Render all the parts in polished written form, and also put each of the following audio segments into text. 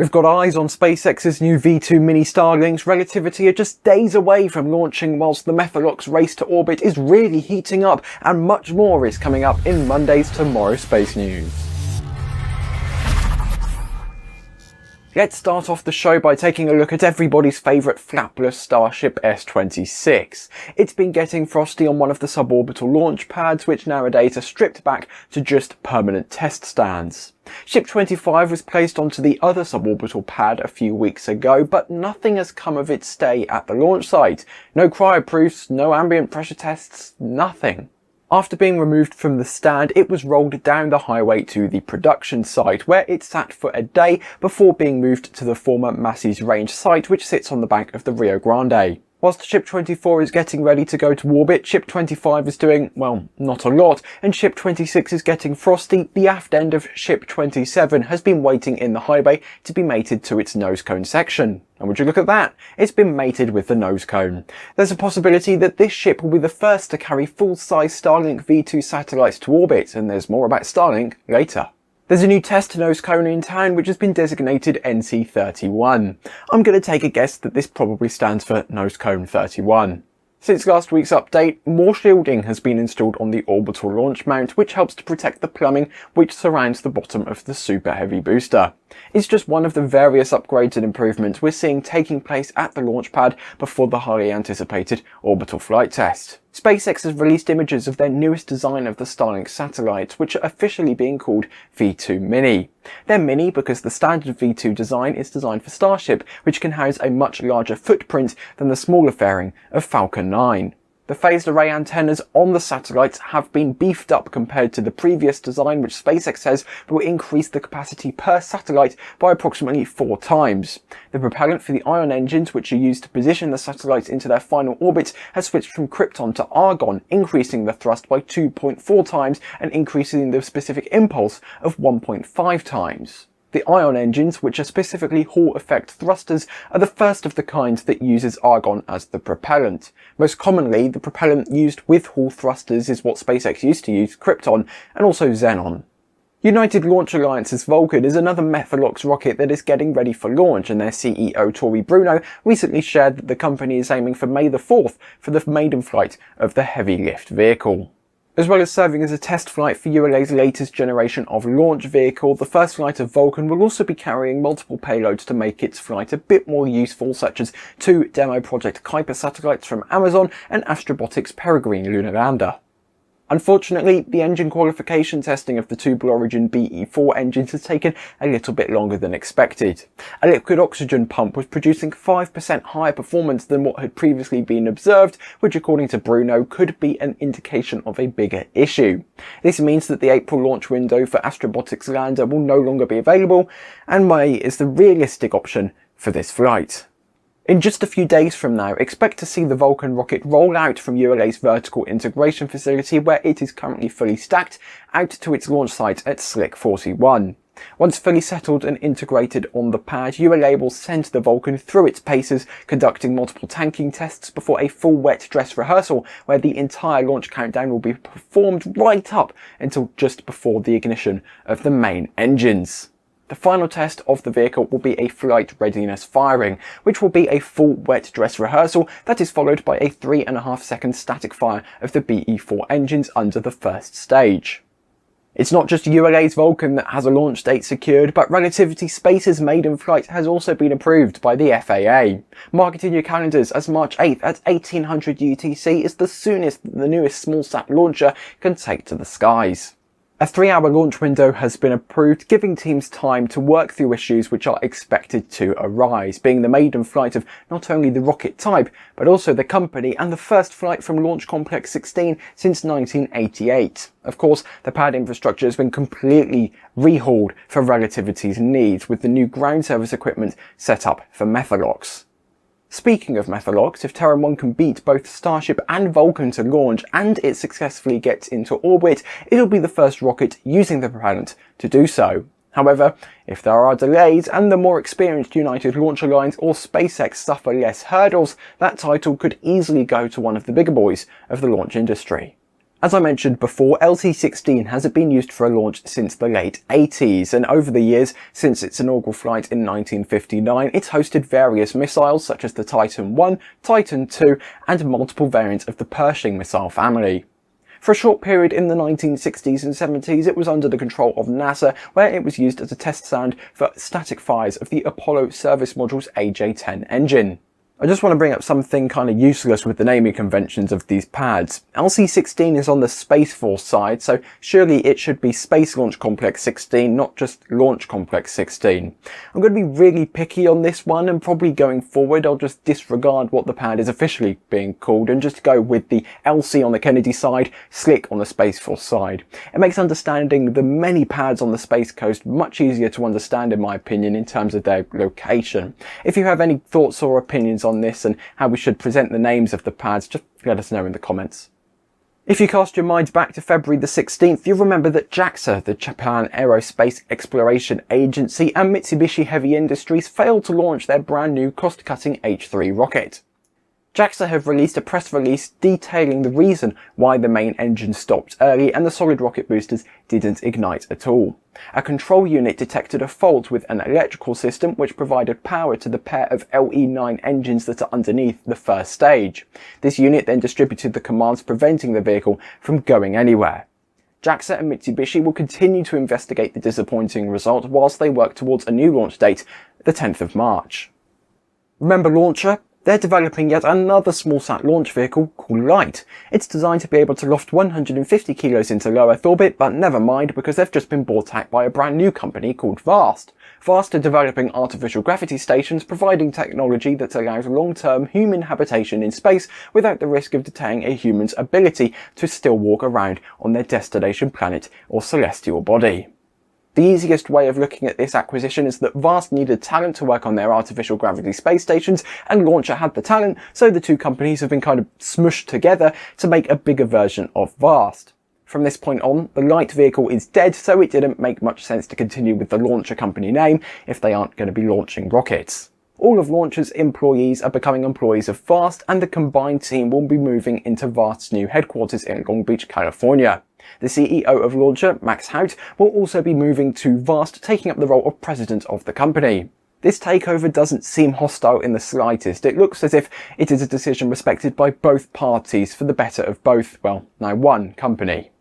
We've got eyes on SpaceX's new V2 mini Starlinks. Relativity are just days away from launching, whilst the Methalox race to orbit is really heating up, and much more is coming up in Monday's Tomorrow Space News. Let's start off the show by taking a look at everybody's favourite flapless Starship S-26. It's been getting frosty on one of the suborbital launch pads, which nowadays are stripped back to just permanent test stands. Ship 25 was placed onto the other suborbital pad a few weeks ago, but nothing has come of its stay at the launch site. No cryoproofs, no ambient pressure tests, nothing. After being removed from the stand, it was rolled down the highway to the production site, where it sat for a day before being moved to the former Massey's Range site, which sits on the bank of the Rio Grande. Whilst Ship 24 is getting ready to go to orbit, Ship 25 is doing, well, not a lot, and Ship 26 is getting frosty. The aft end of Ship 27 has been waiting in the high bay to be mated to its nose cone section. And would you look at that? It's been mated with the nose cone. There's a possibility that this ship will be the first to carry full-size Starlink V2 satellites to orbit, and there's more about Starlink later. There's a new test nose cone in town which has been designated NC31. I'm going to take a guess that this probably stands for Nose Cone 31. Since last week's update, more shielding has been installed on the orbital launch mount, which helps to protect the plumbing which surrounds the bottom of the Super Heavy booster. It's just one of the various upgrades and improvements we're seeing taking place at the launch pad before the highly anticipated orbital flight test. SpaceX has released images of their newest design of the Starlink satellites, which are officially being called V2 Mini. They're mini because the standard V2 design is designed for Starship, which can house a much larger footprint than the smaller fairing of Falcon 9. The phased array antennas on the satellites have been beefed up compared to the previous design, which SpaceX says will increase the capacity per satellite by approximately 4 times. The propellant for the ion engines, which are used to position the satellites into their final orbit, has switched from krypton to argon, increasing the thrust by 2.4 times and increasing the specific impulse of 1.5 times. The ion engines, which are specifically Hall effect thrusters, are the first of the kind that uses argon as the propellant. Most commonly, the propellant used with Hall thrusters is what SpaceX used to use, krypton, and also xenon. United Launch Alliance's Vulcan is another Methalox rocket that is getting ready for launch, and their CEO Tori Bruno recently shared that the company is aiming for May the 4th for the maiden flight of the heavy lift vehicle. As well as serving as a test flight for ULA's latest generation of launch vehicle, the first flight of Vulcan will also be carrying multiple payloads to make its flight a bit more useful, such as 2 demo Project Kuiper satellites from Amazon and Astrobotic's Peregrine lunar lander. Unfortunately, the engine qualification testing of the two Blue Origin BE4 engines has taken a little bit longer than expected. A liquid oxygen pump was producing 5% higher performance than what had previously been observed, which according to Bruno could be an indication of a bigger issue. This means that the April launch window for Astrobotic's lander will no longer be available, and May is the realistic option for this flight. In just a few days from now, expect to see the Vulcan rocket roll out from ULA's vertical integration facility, where it is currently fully stacked, out to its launch site at Slick 41. Once fully settled and integrated on the pad, ULA will send the Vulcan through its paces, conducting multiple tanking tests before a full wet dress rehearsal, where the entire launch countdown will be performed right up until just before the ignition of the main engines. The final test of the vehicle will be a flight readiness firing, which will be a full wet dress rehearsal that is followed by a 3.5 second static fire of the BE4 engines under the first stage. It's not just ULA's Vulcan that has a launch date secured, but Relativity Space's maiden flight has also been approved by the FAA. Mark it in your calendars, as March 8th at 1800 UTC is the soonest that the newest smallsat launcher can take to the skies. A 3-hour launch window has been approved, giving teams time to work through issues which are expected to arise, being the maiden flight of not only the rocket type, but also the company, and the first flight from Launch Complex 16 since 1988. Of course, the pad infrastructure has been completely rehauled for Relativity's needs, with the new ground service equipment set up for Methalox. Speaking of Methalox, if Terran 1 can beat both Starship and Vulcan to launch, and it successfully gets into orbit, it'll be the first rocket using the propellant to do so. However, if there are delays and the more experienced United Launch Alliance or SpaceX suffer less hurdles, that title could easily go to one of the bigger boys of the launch industry. As I mentioned before, LC-16 hasn't been used for a launch since the late 80s, and over the years, since its inaugural flight in 1959, it's hosted various missiles such as the Titan I, Titan II, and multiple variants of the Pershing missile family. For a short period in the 1960s and 70s, it was under the control of NASA, where it was used as a test stand for static fires of the Apollo service module's AJ-10 engine. I just want to bring up something kind of useless with the naming conventions of these pads. LC-16 is on the Space Force side, so surely it should be Space Launch Complex 16, not just Launch Complex 16. I'm going to be really picky on this one, and probably going forward I'll just disregard what the pad is officially being called and just go with the LC on the Kennedy side, Slick on the Space Force side. It makes understanding the many pads on the Space Coast much easier to understand, in my opinion, in terms of their location. If you have any thoughts or opinions on this and how we should present the names of the pads, just let us know in the comments. If you cast your minds back to February the 16th, you'll remember that JAXA, the Japan Aerospace Exploration Agency, and Mitsubishi Heavy Industries failed to launch their brand new cost-cutting H3 rocket. JAXA have released a press release detailing the reason why the main engine stopped early and the solid rocket boosters didn't ignite at all. A control unit detected a fault with an electrical system which provided power to the pair of LE9 engines that are underneath the first stage. This unit then distributed the commands preventing the vehicle from going anywhere. JAXA and Mitsubishi will continue to investigate the disappointing result whilst they work towards a new launch date, the 10th of March. Remember Launcher? They're developing yet another smallsat launch vehicle called Light. It's designed to be able to loft 150 kilos into low Earth orbit, but never mind because they've just been bought out by a brand new company called VAST. VAST are developing artificial gravity stations, providing technology that allows long-term human habitation in space without the risk of deterring a human's ability to still walk around on their destination planet or celestial body. The easiest way of looking at this acquisition is that VAST needed talent to work on their artificial gravity space stations, and Launcher had the talent, so the two companies have been kind of smushed together to make a bigger version of VAST. From this point on, the Light vehicle is dead, so it didn't make much sense to continue with the Launcher company name if they aren't going to be launching rockets. All of Launcher's employees are becoming employees of VAST, and the combined team will be moving into VAST's new headquarters in Long Beach, California. The CEO of Launcher, Max Hout, will also be moving to VAST, taking up the role of president of the company. This takeover doesn't seem hostile in the slightest. It looks as if it is a decision respected by both parties for the better of both, well, now one company.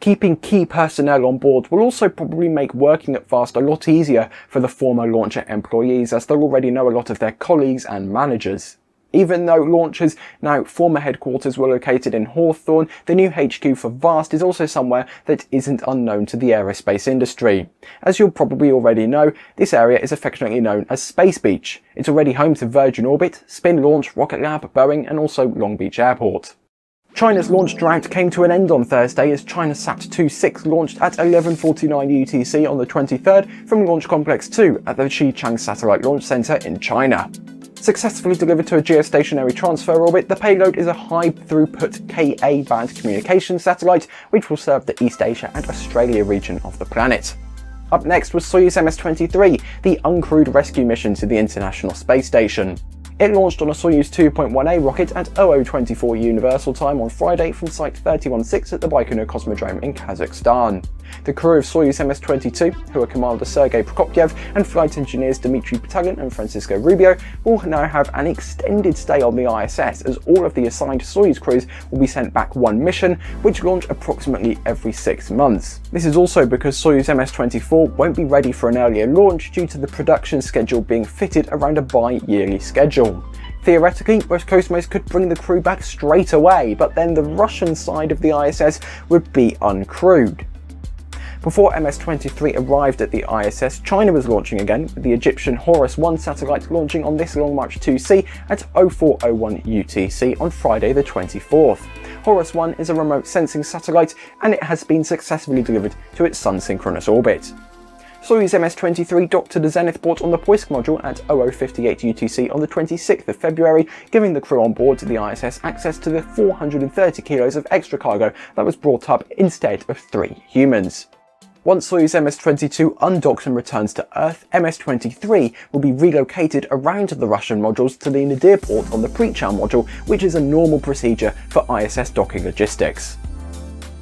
Keeping key personnel on board will also probably make working at VAST a lot easier for the former Launcher employees, as they'll already know a lot of their colleagues and managers. Even though Launcher's now former headquarters were located in Hawthorne, the new HQ for VAST is also somewhere that isn't unknown to the aerospace industry. As you'll probably already know, this area is affectionately known as Space Beach. It's already home to Virgin Orbit, Spin Launch, Rocket Lab, Boeing, and also Long Beach Airport. China's launch drought came to an end on Thursday as ChinaSat-26 launched at 11:49 UTC on the 23rd from Launch Complex 2 at the Xichang Satellite Launch Center in China. Successfully delivered to a geostationary transfer orbit, the payload is a high-throughput Ka-band communications satellite which will serve the East Asia and Australia region of the planet. Up next was Soyuz MS-23, the uncrewed rescue mission to the International Space Station. It launched on a Soyuz 2.1A rocket at 0024 Universal Time on Friday from Site 316 at the Baikonur Cosmodrome in Kazakhstan. The crew of Soyuz MS-22, who are Commander Sergei Prokopyev and flight engineers Dmitry Petalin and Francisco Rubio, will now have an extended stay on the ISS, as all of the assigned Soyuz crews will be sent back one mission, which launch approximately every 6 months. This is also because Soyuz MS-24 won't be ready for an earlier launch due to the production schedule being fitted around a bi-yearly schedule. Theoretically, Roscosmos could bring the crew back straight away, but then the Russian side of the ISS would be uncrewed. Before MS-23 arrived at the ISS, China was launching again, with the Egyptian Horus 1 satellite launching on this Long March 2C at 0401 UTC on Friday the 24th. Horus 1 is a remote sensing satellite, and it has been successfully delivered to its sun-synchronous orbit. Soyuz MS-23 docked to the Zenith port on the Poisk module at 0058 UTC on the 26th of February, giving the crew on board the ISS access to the 430 kilos of extra cargo that was brought up instead of 3 humans. Once Soyuz MS-22 undocks and returns to Earth, MS-23 will be relocated around the Russian modules to the Nadir port on the Prichal module, which is a normal procedure for ISS docking logistics.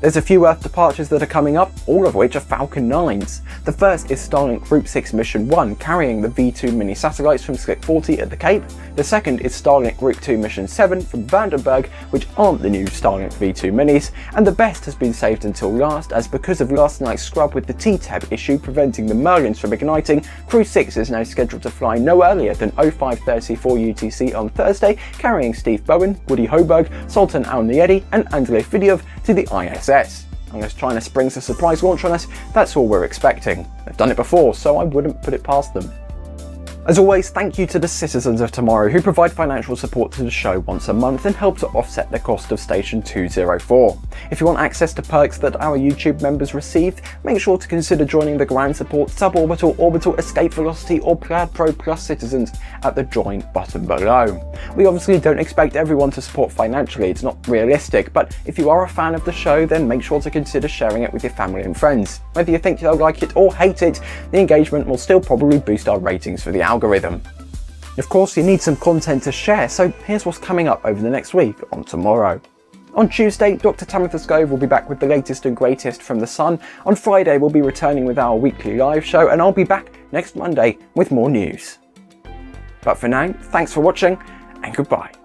There's a few Earth departures that are coming up, all of which are Falcon 9s. The first is Starlink Group 6 Mission 1, carrying the V2 mini satellites from Slick 40 at the Cape. The second is Starlink Group 2 Mission 7 from Vandenberg, which aren't the new Starlink V2 minis, and the best has been saved until last, as because of last night's scrub with the T-Tab issue preventing the Merlins from igniting, Crew 6 is now scheduled to fly no earlier than 0534 UTC on Thursday, carrying Steve Bowen, Woody Hoberg, Sultan Al-Nayedi and Andrei Fidyev to the ISS. Unless China springs a surprise launch on us, that's all we're expecting. They've done it before, so I wouldn't put it past them. As always, thank you to the citizens of tomorrow who provide financial support to the show once a month and help to offset the cost of Station 204. If you want access to perks that our YouTube members receive, make sure to consider joining the Ground Support, Suborbital, Orbital, Escape Velocity or Plaid Pro Plus citizens at the Join button below. We obviously don't expect everyone to support financially, it's not realistic, but if you are a fan of the show, then make sure to consider sharing it with your family and friends. Whether you think they'll like it or hate it, the engagement will still probably boost our ratings for the algorithm. Of course, you need some content to share, so here's what's coming up over the next week on Tomorrow. On Tuesday, Dr. Tamitha Skov will be back with the latest and greatest from the Sun. On Friday, we'll be returning with our weekly live show, and I'll be back next Monday with more news. But for now, thanks for watching, and goodbye.